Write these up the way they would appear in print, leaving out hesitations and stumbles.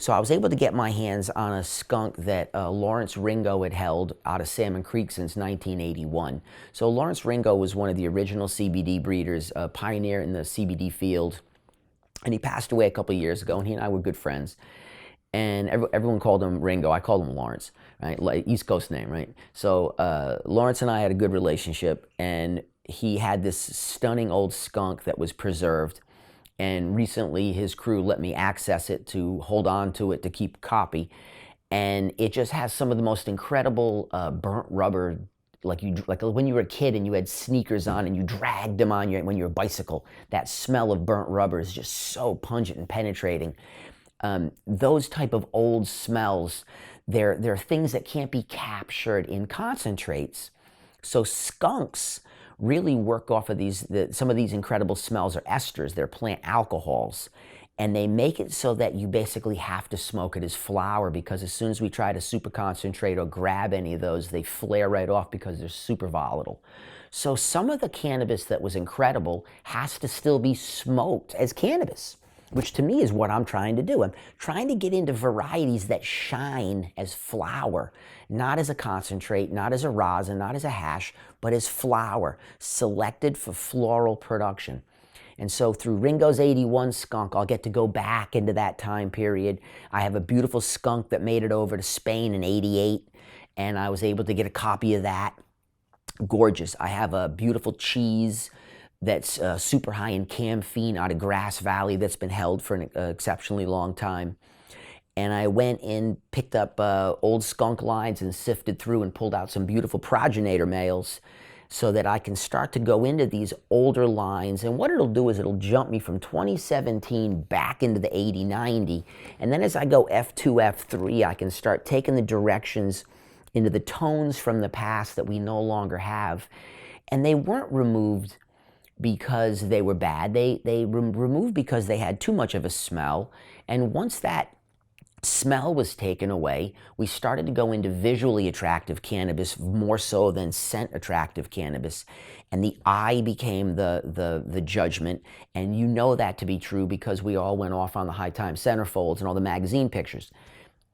So I was able to get my hands on a skunk that Lawrence Ringo had held out of Salmon Creek since 1981. So Lawrence Ringo was one of the original CBD breeders, a pioneer in the CBD field. And he passed away a couple of years ago, and he and I were good friends. And everyone called him Ringo. I called him Lawrence, right? Like East Coast name, right? So Lawrence and I had a good relationship, and he had this stunning old skunk that was preserved. And recently his crew let me access it to hold on to it to keep copy. And it just has some of the most incredible burnt rubber, like when you were a kid and you had sneakers on and you dragged them on when you were a bicycle. That smell of burnt rubber is just so pungent and penetrating. Those type of old smells, they're things that can't be captured in concentrates. So skunks really work off of some of these incredible smells are esters, they're plant alcohols. And they make it so that you basically have to smoke it as flower, because as soon as we try to super concentrate or grab any of those, they flare right off because they're super volatile. So some of the cannabis that was incredible has to still be smoked as cannabis, which to me is what I'm trying to do. I'm trying to get into varieties that shine as flower, not as a concentrate, not as a rosin, not as a hash, but as flower, selected for floral production. And so through Ringo's 81 skunk, I'll get to go back into that time period. I have a beautiful skunk that made it over to Spain in 88, and I was able to get a copy of that. Gorgeous. I have a beautiful cheese that's super high in camphene out of Grass Valley that's been held for an exceptionally long time. And I went and picked up old skunk lines and sifted through and pulled out some beautiful progenitor males so that I can start to go into these older lines. And what it'll do is it'll jump me from 2017 back into the 80, 90. And then as I go F2, F3, I can start taking the directions into the tones from the past that we no longer have. And they weren't removed because they were bad. They removed because they had too much of a smell. And once that smell was taken away, we started to go into visually attractive cannabis more so than scent attractive cannabis. And the eye became the judgment. And you know that to be true because we all went off on the High Times centerfolds and all the magazine pictures.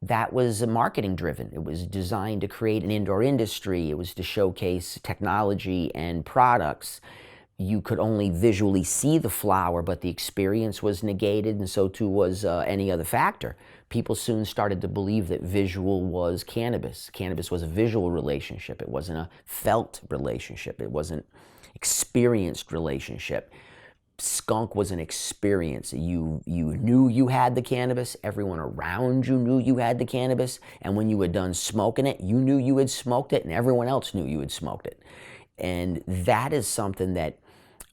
That was marketing driven. It was designed to create an indoor industry. It was to showcase technology and products. You could only visually see the flower, but the experience was negated, and so too was any other factor. People soon started to believe that visual was cannabis. Cannabis was a visual relationship. It wasn't a felt relationship. It wasn't experienced relationship. Skunk was an experience. You knew you had the cannabis. Everyone around you knew you had the cannabis. And when you were done smoking it, you knew you had smoked it, and everyone else knew you had smoked it. And that is something that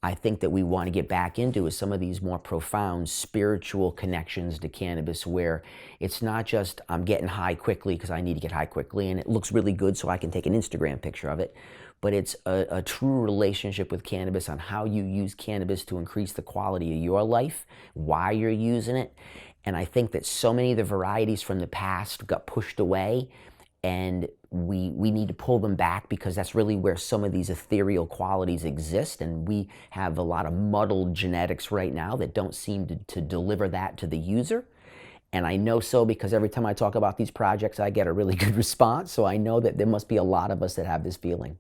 I think that we want to get back into, is some of these more profound spiritual connections to cannabis, where it's not just I'm getting high quickly because I need to get high quickly and it looks really good so I can take an Instagram picture of it, but it's a true relationship with cannabis on how you use cannabis to increase the quality of your life, why you're using it. And I think that so many of the varieties from the past got pushed away, and we need to pull them back, because that's really where some of these ethereal qualities exist. And we have a lot of muddled genetics right now that don't seem to deliver that to the user. And I know so because every time I talk about these projects, I get a really good response. So I know that there must be a lot of us that have this feeling.